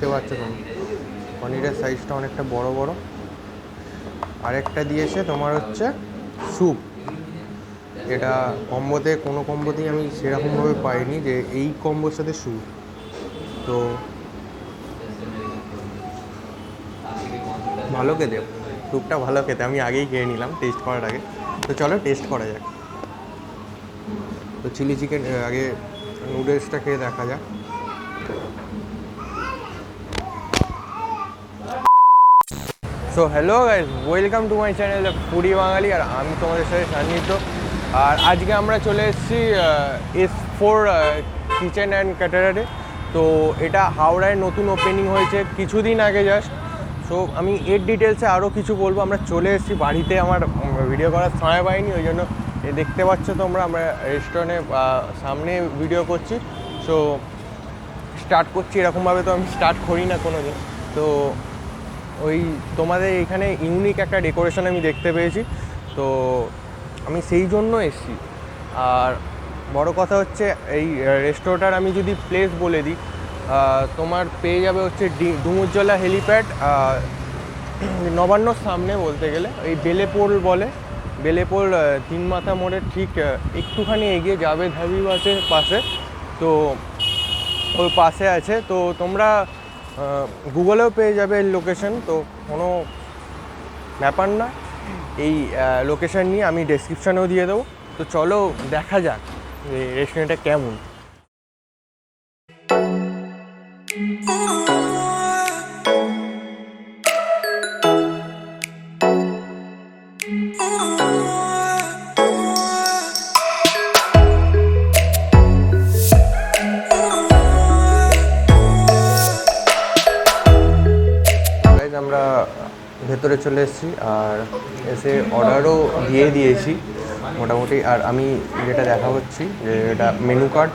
দেখতে পাচ্ছ তুমি পনিরের সাইজটা অনেকটা বড় বড়। আরেকটা দিয়েছে তোমার হচ্ছে স্যুপ, যেটা কম্বোতে কোনো কম্বোতেই আমি সেরকমভাবে পাইনি যে এই কম্বোর সাথে স্যুপ। তো ভালো খেতে, স্যুপটা ভালো খেতে, আমি আগেই খেয়ে নিলাম টেস্ট করার আগে। তো চলো টেস্ট করা যাক। তো চিলি চিকেন আগে নুডলসটা খেয়ে দেখা যাক। So hello guys, welcome to my channel foodie Bangali. আর আমি তোমাদের সাথে সান্নিধ্য। আর আজকে আমরা চলে এসেছি S4 কিচেন অ্যান্ড ক্যাটারারে। তো এটা হাওড়ায় নতুন ওপেনিং হয়েছে কিছুদিন আগে জাস্ট। সো আমি এর ডিটেলসে আরও কিছু বলবো। আমরা চলে এসেছি বাড়িতে, আমার ভিডিও করার সময় পাইনি, ওই জন্য দেখতে পাচ্ছ তোমরা আমরা রেস্টুরেন্টের সামনে ভিডিও করছি। সো স্টার্ট করছি, এরকমভাবে তো আমি স্টার্ট করি না কোনো দিন। তো ওই তোমাদের এখানে ইউনিক একটা ডেকোরেশন আমি দেখতে পেয়েছি, তো আমি সেই জন্য এসেছি। আর বড় কথা হচ্ছে এই রেস্টোরেন্টটার আমি যদি প্লেস বলে দিই, তোমার পেয়ে যাবে হচ্ছে ডুমুরজলা হেলিপ্যাড, নবান্নর সামনে বলতে গেলে এই বেলেপোল বলে, বেলেপোল 3 মাথা মোড়ের ঠিক একটুখানি এগিয়ে যাবে ধাবি বাসের পাশে। তো ওই পাশে আছে। তো তোমরা গুগলেও পেয়ে যাবে লোকেশন, তো কোনো ব্যাপার না। এই লোকেশন নিয়ে আমি ডেসক্রিপশানেও দিয়ে দেবো। তো চলো দেখা যাক এই রেস্টুরেন্টটা কেমন। আমরা ভেতরে চলে এসেছি আর এসে অর্ডারও দিয়ে দিয়েছি মোটামুটি। আর আমি যেটা দেখা হচ্ছি যে এটা মেনু কার্ড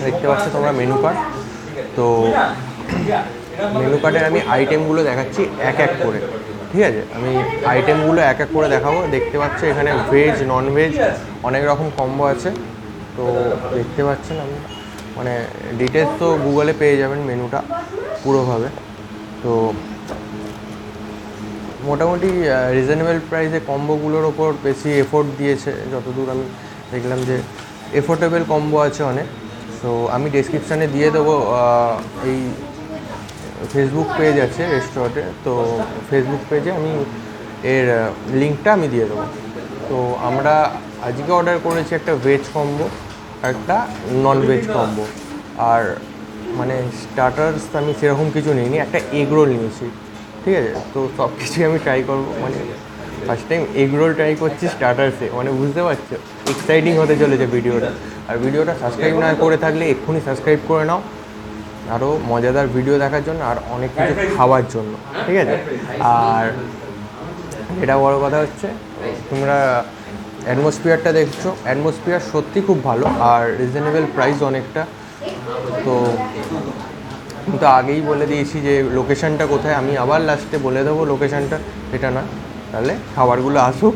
দেখতে পাচ্ছ তোমরা, মেনু কার্ড। তো মেনু কার্ডের আমি আইটেমগুলো দেখাচ্ছি এক এক করে, ঠিক আছে? আমি আইটেমগুলো এক এক করে দেখাবো। দেখতে পাচ্ছ এখানে ভেজ নন ভেজ অনেক রকম কম্বো আছে। তো দেখতে পাচ্ছেন আমি মানে ডিটেলস তো গুগলে পেয়ে যাবেন মেনুটা পুরোভাবে। তো মোটামুটি রিজনেবল প্রাইসে কম্বোগুলোর ওপর বেশি এফোর্ট দিয়েছে যতদূর আমি দেখলাম, যে এফোর্টেবল কম্বো আছে অনেক। সো আমি ডেসক্রিপশানে দিয়ে দেবো এই ফেসবুক পেজ আছে রেস্টুরেন্টে, তো ফেসবুক পেজে আমি এর লিঙ্কটা আমি দিয়ে দেবো। তো আমরা আজকে অর্ডার করেছি একটা ভেজ কম্বো আর একটা নন ভেজ কম্বো। আর মানে স্টার্টার্স আমি সেরকম কিছু নিইনি, একটা এগ রোল নিয়েছি, ঠিক আছে? তো সব কিছুই আমি ট্রাই করবো, মানে first time egg roll try করছি স্টার্টার্সে, মানে বুঝতে পারছো এক্সাইটিং হতে চলেছে ভিডিওটা। আর ভিডিওটা সাবস্ক্রাইব না করে থাকলে এক্ষুনি সাবস্ক্রাইব করে নাও আরও মজাদার ভিডিও দেখার জন্য আর অনেক কিছু খাওয়ার জন্য, ঠিক আছে? আর এটা বড় কথা হচ্ছে তোমরা অ্যাটমসফিয়ারটা দেখছো, অ্যাটমসফিয়ার সত্যি খুব ভালো আর রিজনেবল প্রাইস অনেকটা। তো কিন্তু আগেই বলে দিয়েছি যে লোকেশানটা কোথায়, আমি আবার লাস্টে বলে দেবো লোকেশানটা, সেটা না। তাহলে খাবারগুলো আসুক,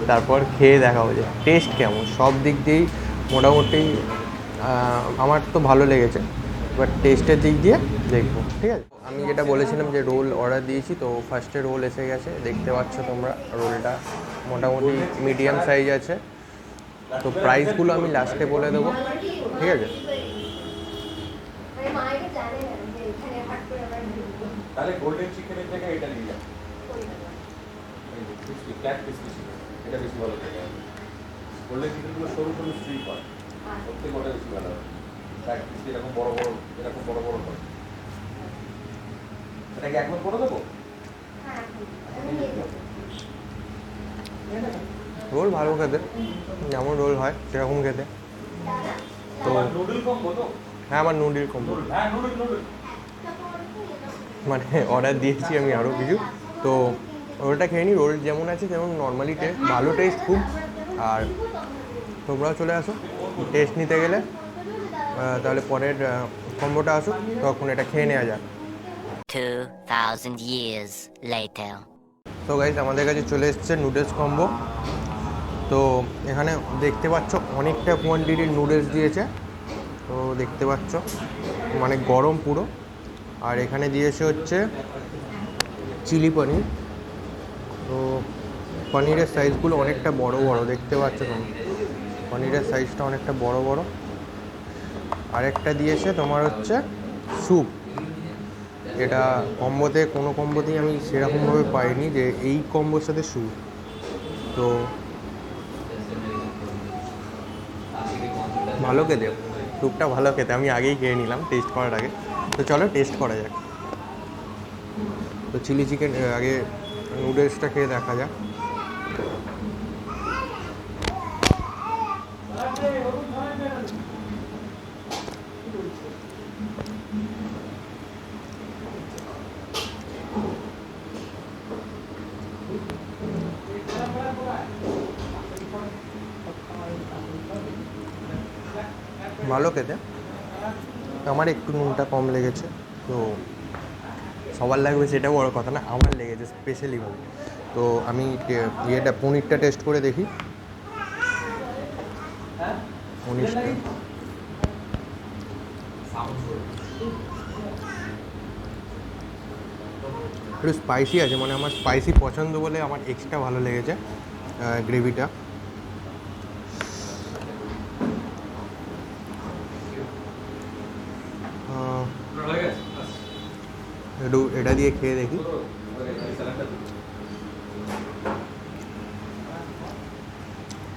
তারপর খেয়ে দেখাবো যে টেস্ট কেমন। সব দিক দিয়েই মোটামুটি আমার তো ভালো লেগেছে, বাট টেস্টের দিক দিয়ে দেখবো, ঠিক আছে? আমি যেটা বলেছিলাম যে রোল অর্ডার দিয়েছি, তো ফার্স্টে রোল এসে গেছে, দেখতে পাচ্ছ তোমরা। রোলটা মোটামুটি মিডিয়াম সাইজ আছে। তো প্রাইসগুলো আমি লাস্টে বলে দেবো, ঠিক আছে? তাহলে গোল্ডেন চিকেনের জায়গায় এটা নিয়ে যান, ফ্ল্যাট পিস এটা বেশি ভালো থাকে। গোল্ডেন চিকেনগুলো সরু সরু স্ট্রিপ হয়, প্রত্যেক ওটা বেশি ভালো হয়। ফ্ল্যাট পিস এরকম বড় বড়, এরকম বড় বড় হয়। এটাকে একবার করে দেবো। রোল ভালো খেতে, যেমন রোল হয় সেরকম খেতে। তো নুডল কম্বো তো? হ্যাঁ, আমার নুডল কম্বো। হ্যাঁ, নুডল মানে অর্ডার দিয়েছি আমি আরও কিছু। তো রোলটা খেয়ে নিই, রোল যেমন আছে তেমন নর্মালি টেস্ট, ভালো টেস্ট খুব। আর তোমরাও চলে আসো টেস্ট নিতে গেলে, তাহলে পরের কম্বোটা আসুক, তখন এটা খেয়ে নেওয়া যাক। 2000 years later. তো গাইস, আমাদের কাছে চলে এসছে নুডলস কম্বো। তো এখানে দেখতে পাচ্ছ অনেকটা কোয়ান্টিটির নুডলস দিয়েছে। তো দেখতে পাচ্ছ মানে গরম পুরো। আর এখানে দিয়েছে হচ্ছে চিলি পনির। তো পনিরের সাইজগুলো অনেকটা বড় বড় দেখতে পাচ্ছ তুমি, পনিরের সাইজটা অনেকটা বড় বড়। আরেকটা দিয়েছে তোমার হচ্ছে স্যুপ, এটা কম্বোতে কোনো কম্বোতেই আমি সেরকমভাবে পাইনি যে এই কম্বোর সাথে স্যুপ। তো ভালো খেতে, স্যুপটা ভালো খেতে, আমি আগেই খেয়ে নিলাম টেস্ট করার আগে। তো চলো টেস্ট করা যাক। তো চিলি চিকেন আগে নুডলসটা খেয়ে দেখা যাক। ভালো খেতে, আমার একটু নুনটা কম লেগেছে। তো সবার লাগবে সেটা বড় কথা না, আমার লেগেছে স্পেশালি ভাবে। তো আমি ইয়েটা পনিরটা টেস্ট করে দেখি। পনিরটা একটু স্পাইসি আছে, মানে আমার স্পাইসি পছন্দ বলে আমার এক্সট্রা ভালো লেগেছে গ্রেভিটা। একটু এটা দিয়ে খেয়ে দেখি।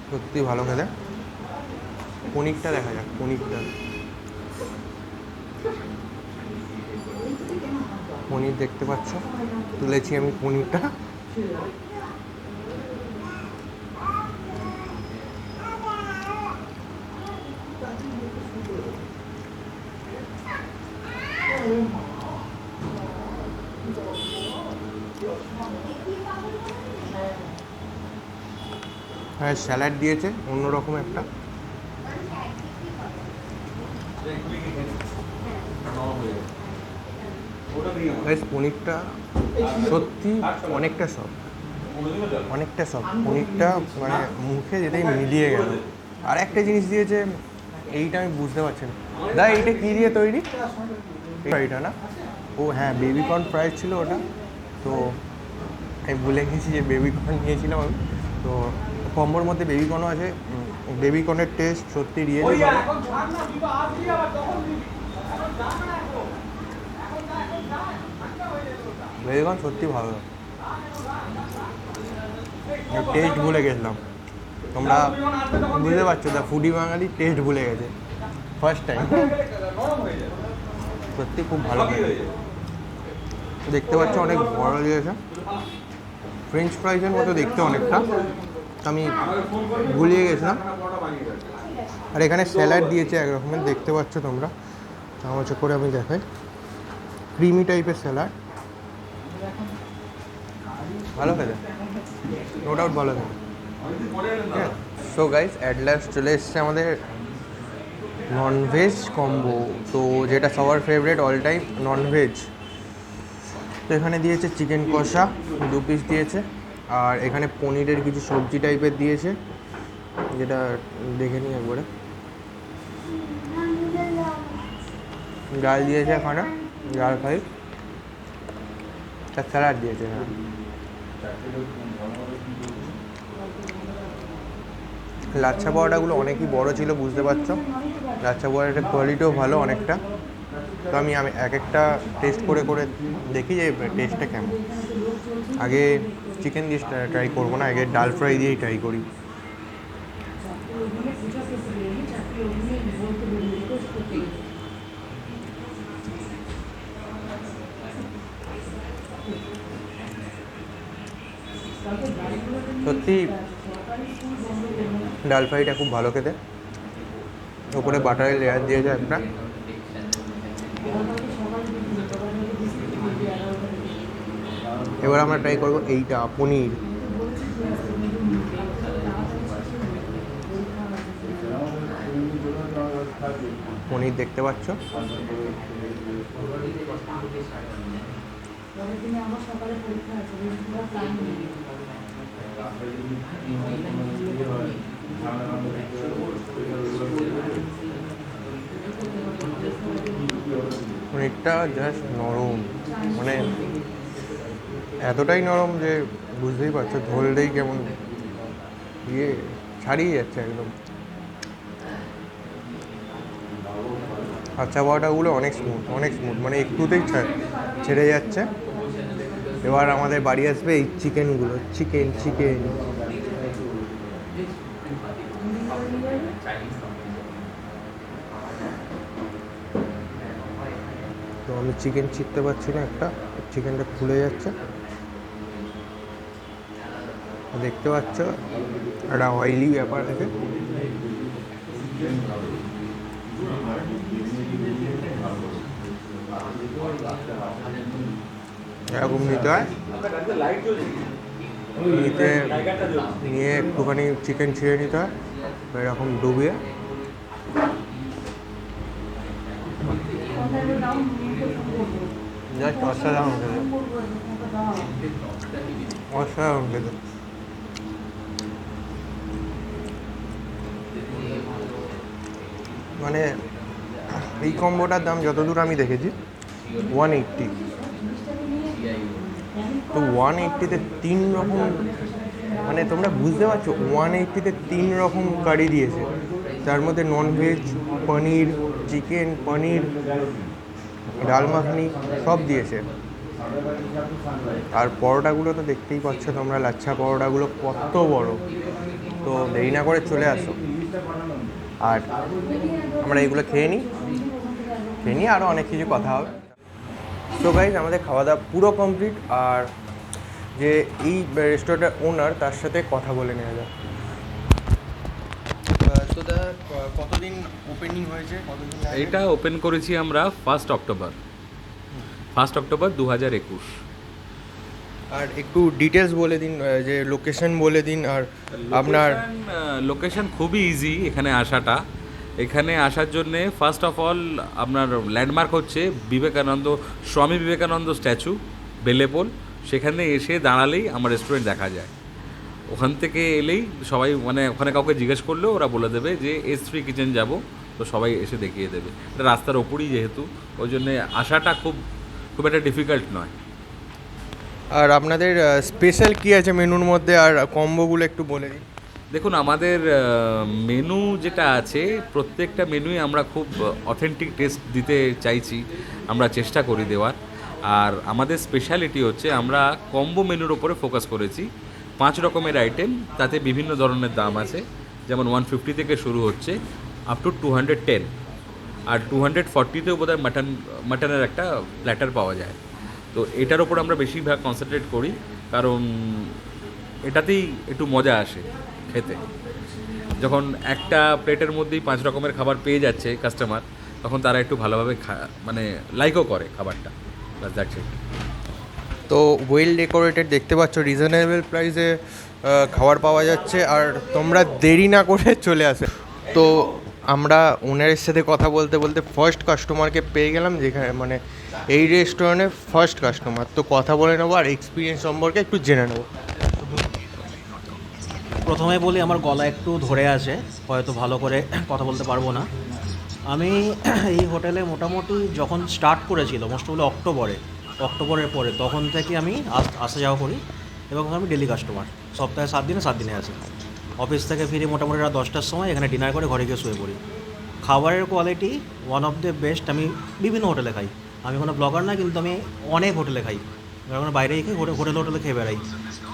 সত্যি ভালো খেতে। পনিরটা দেখা যাক, পনিরটা পনির দেখতে পাচ্ছ, তুলেছি আমি পনিরটা। হ্যাঁ, স্যালাড দিয়েছে অন্যরকম একটা। পনিরটা সত্যি অনেকটা সফট, অনেকটা সফট পনিরটা, মানে মুখে যেটাই মিলিয়ে গেল। আর একটা জিনিস দিয়েছে, এইটা আমি বুঝতে পারছি না দা, এইটা কী দিয়ে তৈরি? এইটা না, ও হ্যাঁ বেবিকর্ন ফ্রাই ছিল ওটা। তো আমি ভুলে গেছি যে বেবিকর্ন নিয়েছিলাম আমি। তো কম্বোর মধ্যে বেবিকর্নও আছে, বেবিকর্নের টেস্ট সত্যি রিয়েলি ভালো। বেবিকর্ন সত্যি ভালো, টেস্ট ভুলে গেছিলাম। তোমরা বুঝতে পারছো, দ্য ফুডি বাঙালি টেস্ট ভুলে গেছে ফার্স্ট টাইম। সত্যি খুব ভালো দেখতে পাচ্ছ, অনেক বড় দিয়েছে, ফ্রেঞ্চ ফ্রাইজের মতো দেখতে অনেকটা। আমি ভুলিয়ে গেছিলাম। আর এখানে স্যালাড দিয়েছে এক রকমের, দেখতে পাচ্ছ তোমরা, চামচ করে আমি দেখাই, ক্রিমি টাইপের স্যালাড। ভালো খেতে, নো ডাউট ভালো খেতে। সো গাইস, অ্যাট লাস্ট চলে এসছে আমাদের ননভেজ কম্বো, তো যেটা সবার ফেভারিট অল টাইম ননভেজ। তো এখানে দিয়েছে চিকেন কষা 2 পিস দিয়েছে, আর এখানে পনিরের কিছু সবজি টাইপের দিয়েছে, যেটা দেখে নিই একবারে। ডাল দিয়েছে এখানে, ডাল ফ্রাই, স্যালাড দিয়েছে। হ্যাঁ, লাচ্ছা পরোটাগুলো অনেকই বড় ছিল, বুঝতে পারছো। লাচ্ছা পরোটার কোয়ালিটিও ভালো অনেকটা। তো আমি এক একটা টেস্ট করে করে দেখি যে টেস্টটা কেমন। আগে চিকেন দিয়ে ট্রাই করবো না, আগে ডাল ফ্রাই দিয়েই ট্রাই করি। সত্যি ডাল ফ্রাইটা খুব ভালো খেতে, ওপরে বাটারের লেয়ার দিয়েছে একটা। এবার আমরা ট্রাই করবো এইটা পনির। পনির দেখতে পাচ্ছ, পনিরটা জাস্ট নরম, মানে এতটাই নরম যে বুঝতেই পারছো ধরলেই কেমন ছাড়িয়ে যাচ্ছে একদম। আচ্ছা পাওয়াটাগুলো অনেক স্মুথ, মানে একটুতেই ছেড়ে যাচ্ছে। এবার আমাদের বাড়ি আসবে এই চিকেনগুলো, চিকেন তো আমি চিকেন চিকতে পারছি না, একটা চিকেনটা খুলে যাচ্ছে, দেখতে পাচ্ছ একটা অয়েলি ব্যাপার আছে। এরকম নিতে হয়, নিয়ে একটুখানি চিকেন ছিঁড়ে নিতে হয়, এরকম ডুবিয়ে জাস্ট অসাধারণ খেতে, অসাধারণ খেতে। মানে এই কম্বোটার দাম যতদূর আমি দেখেছি 180, তো 180-তে 3 রকম, মানে তোমরা বুঝতে পারছো 180-তে 3 রকম কারি দিয়েছে, তার মধ্যে ননভেজ, পনির, চিকেন, পনির, ডাল মাখানি সব দিয়েছে। আর পরোটাগুলো তো দেখতেই পাচ্ছ তোমরা, লাচ্ছা পরোটাগুলো কত বড়। তো দেরি না করে চলে আসো, আর আমরা এগুলো খেয়ে নিই, আরও অনেক কিছু কথা হবে। তো গাইজ আমাদের খাওয়া দাওয়া পুরো কমপ্লিট, আর যে এই রেস্টুরেন্টের ওনার তার সাথে কথা বলে নেওয়া যায়। তো দাদা কতদিন ওপেনিং হয়েছে, কতদিন? এইটা ওপেন করেছি আমরা 1 অক্টোবর 2021। আর একটু ডিটেলস বলে দিন, যে লোকেশন বলে দিন। আর আপনার লোকেশন খুবই ইজি এখানে আসাটা। এখানে আসার জন্যে ফার্স্ট অফ অল আপনার ল্যান্ডমার্ক হচ্ছে স্বামী বিবেকানন্দ স্ট্যাচু, বেলেপোল। সেখানে এসে দাঁড়ালেই আমার রেস্টুরেন্ট দেখা যায়। ওখান থেকে এলেই সবাই, মানে ওখানে কাউকে জিজ্ঞেস করলেও ওরা বলে দেবে যে S3 কিচেন যাব, তো সবাই এসে দেখিয়ে দেবে। এটা রাস্তার ওপরই যেহেতু, ওই জন্যে আসাটা খুব একটা ডিফিকাল্ট নয়। আর আপনাদের স্পেশাল কী আছে মেনুর মধ্যে, আর কম্বোগুলো একটু বলে দিন। দেখুন, আমাদের মেনু যেটা আছে, প্রত্যেকটা মেনুই আমরা খুব অথেন্টিক টেস্ট দিতে চাইছি, আমরা চেষ্টা করি দেওয়ার। আর আমাদের স্পেশালিটি হচ্ছে আমরা কম্বো মেনুর ওপরে ফোকাস করেছি। 5 রকমের আইটেম, তাতে বিভিন্ন ধরনের দাম আছে। যেমন 150 থেকে শুরু হচ্ছে, আপ টু 210, আর 240তেও বোধহয় মাটনের একটা প্ল্যাটার পাওয়া যায়। তো এটার ওপর আমরা বেশিরভাগ কনসেন্ট্রেট করি, কারণ এটাতেই একটু মজা আসে খেতে। যখন একটা প্লেটের মধ্যেই 5 রকমের খাবার পেয়ে যাচ্ছে কাস্টমার, তখন তারা একটু ভালোভাবে মানে লাইকও করে খাবারটা। যাচ্ছে তো ওয়েল ডেকোরেটেড দেখতে পাচ্ছ, রিজনেবল প্রাইসে খাবার পাওয়া যাচ্ছে, আর তোমরা দেরি না করে চলে আসে। তো আমরা ওনারের সাথে কথা বলতে বলতে ফার্স্ট কাস্টমারকে পেয়ে গেলাম, যেখানে মানে এই রেস্টুরেন্টের ফার্স্ট কাস্টমার। তো কথা বলে নেবো আর এক্সপিরিয়েন্স সম্পর্কে একটু জেনে নেবো। প্রথমে বলি, আমার গলা একটু ধরে আছে, হয়তো ভালো করে কথা বলতে পারবো না। আমি এই হোটেলে মোটামুটি যখন স্টার্ট করেছিল, মোস্ট বলে অক্টোবরের পরে, তখন থেকে আমি আসা যাওয়া করি, এবং আমি ডেলি কাস্টমার। সপ্তাহে 7 দিনে আছি। অফিস থেকে ফিরে মোটামুটি রাত 10টার সময় এখানে ডিনার করে ঘরে গিয়ে শুয়ে পড়ি। খাবারের quality one of the best. আমি বিভিন্ন হোটেলে খাই, আমি কোনো ব্লগার না, কিন্তু আমি অনেক হোটেলে খাই, কারণ বাইরেই খাই, হোটেলে খেয়ে বেড়াই,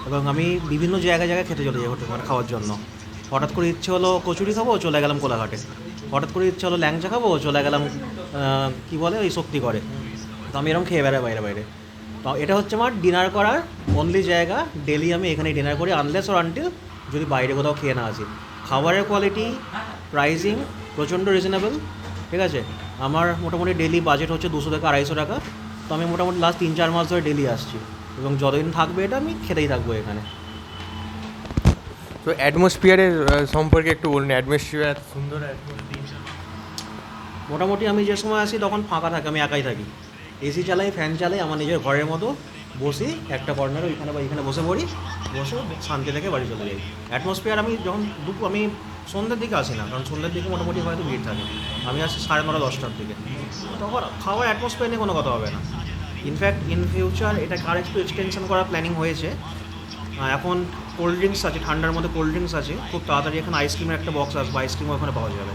এবং আমি বিভিন্ন জায়গায় খেতে চলে যাই হোটেল মানে খাওয়ার জন্য। হঠাৎ করে ইচ্ছে হলো কচুরি খাবো, চলে গেলাম কোলাঘাটে। হঠাৎ করে ইচ্ছে হলো ল্যাংচা খাবো, চলে গেলাম কী বলে ওই শক্তি করে। তো আমি এরকম খেয়ে বেড়াই বাইরে। তো এটা হচ্ছে আমার ডিনার করার অনলি জায়গা। ডেলি আমি এখানেই ডিনার করি, আনলেস অর আনটিল যদি বাইরে কোথাও খেয়ে না আসি। খাবারের কোয়ালিটি, প্রাইসিং প্রচণ্ড রিজনেবল, ঠিক আছে। আমার মোটামুটি ডেলি বাজেট হচ্ছে 200 থেকে 250 টাকা। তো আমি মোটামুটি লাস্ট 3-4 মাস ধরে ডেলি আসছি, এবং যতদিন থাকবে এটা আমি খেতেই থাকবো এখানে। তো অ্যাটমসফিয়ারের সম্পর্কে একটু বলুন, অ্যাটমসফিয়ার সুন্দর। মোটামুটি আমি যে সময় আসি তখন ফাঁকা থাকে, আমি একাই থাকি, এসি চালাই, ফ্যান চালাই, আমার নিজের ঘরের মতো বসি একটা কর্নারে, ওইখানে বা এইখানে বসে পড়ি, বসে শান্তি থেকে বাড়ি চলে যাই। অ্যাটমসফিয়ার আমি যখন আমি সন্ধ্যের দিকে আসি না, কারণ সন্ধ্যের দিকে মোটামুটি হয়তো ভিড় থাকে। আমি আসি 9:30 10টার দিকে, তখন খাওয়ার অ্যাটমসফিয়ার নিয়ে কোনো কথা হবে না। ইনফ্যাক্ট ইন ফিউচার এটা আর একটু এক্সটেনশন করার প্ল্যানিং হয়েছে। এখন কোল্ড ড্রিঙ্কস আছে, ঠান্ডার মধ্যে কোল্ড ড্রিঙ্কস আছে, খুব তাড়াতাড়ি এখন আইসক্রিমের একটা বক্স আসবে, আইসক্রিমও ওখানে পাওয়া যাবে।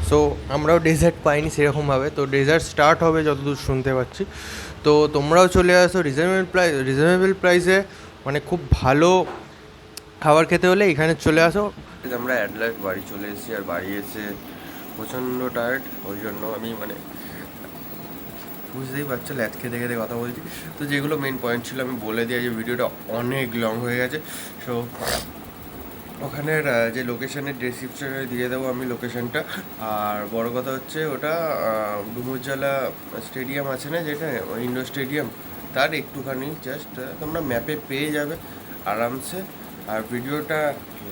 সো আমরাও ডেজার্ট পাইনি সেরকমভাবে, তো ডেজার্ট স্টার্ট হবে যতদূর শুনতে পাচ্ছি। তো তোমরাও চলে আসো রিজনেবল প্রাইসে, মানে খুব ভালো খাবার খেতে হলে এখানে চলে আসো। আমরা অ্যাট লাস্ট বাড়ি চলে এসেছি, আর বাড়ি এসে প্রচণ্ড টায়ার্ড, ওই জন্য আমি মানে বুঝতেই পারছো ল্যাচ খেতে খেতে কথা বলছি। তো যেগুলো মেন পয়েন্ট ছিল আমি বলে দিই, যে ভিডিওটা অনেক লং হয়ে গেছে। সো ওখানের যে লোকেশানের ডেসক্রিপশনে দিয়ে দেবো আমি লোকেশানটা। আর বড় কথা হচ্ছে ওটা ডুমুরজলা স্টেডিয়াম আছে না, যেটা ইন্ডোর স্টেডিয়াম, তার একটুখানি জাস্ট তোমরা ম্যাপে পেয়ে যাবে আরামসে। আর ভিডিওটা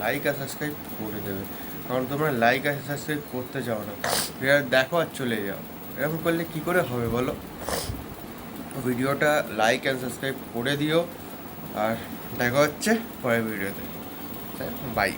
লাইক আর সাবস্ক্রাইব করে দেবে, কারণ তোমরা লাইক আর সাবস্ক্রাইব করতে চাও না, দেখো আর চলে যাও। এরকম করলে কী করে হবে বলো? ভিডিওটা লাইক অ্যান্ড সাবস্ক্রাইব করে দিও, আর দেখা হচ্ছে পরের ভিডিওতে। বাই।